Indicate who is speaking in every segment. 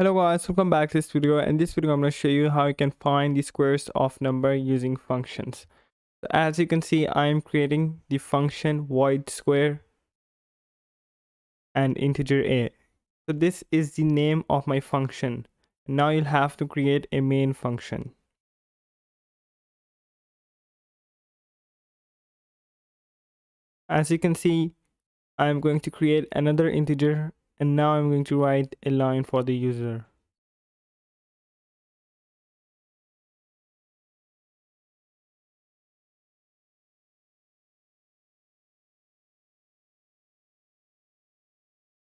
Speaker 1: Hello guys, welcome back to this video. In this video I'm going to show you how you can find the squares of number using functions. So as you can see, I'm creating the function void square and integer a. So this is the name of my function. Now you'll have to create a main function. As you can see, I'm going to create another integer and now I'm going to write a line for the user.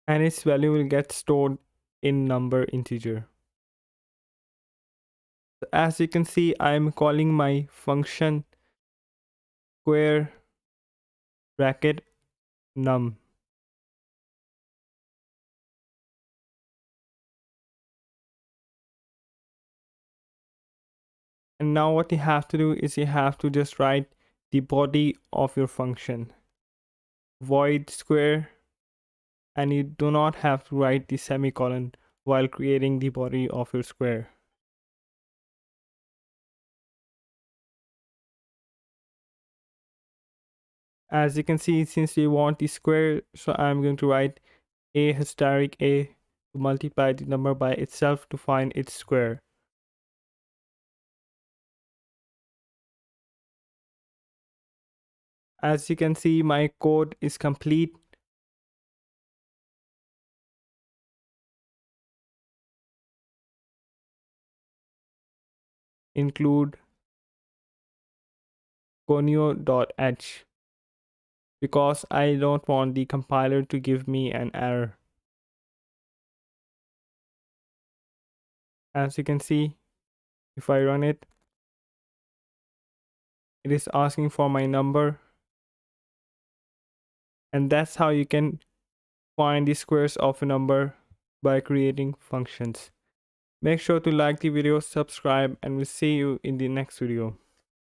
Speaker 1: And its value will get stored in number integer. So as you can see, I'm calling my function square bracket num. And now what you have to do is you have to just write the body of your function void square, and you do not have to write the semicolon while creating the body of your square. As you can see, since we want the square, so I'm going to write a asterisk a to multiply the number by itself to find its square. As you can see, my code is complete. Include conio.h because I don't want the compiler to give me an error. As you can see, if I run it, it is asking for my number. And that's how you can find the squares of a number by creating functions. Make sure to like the video, subscribe, and we'll see you in the next video.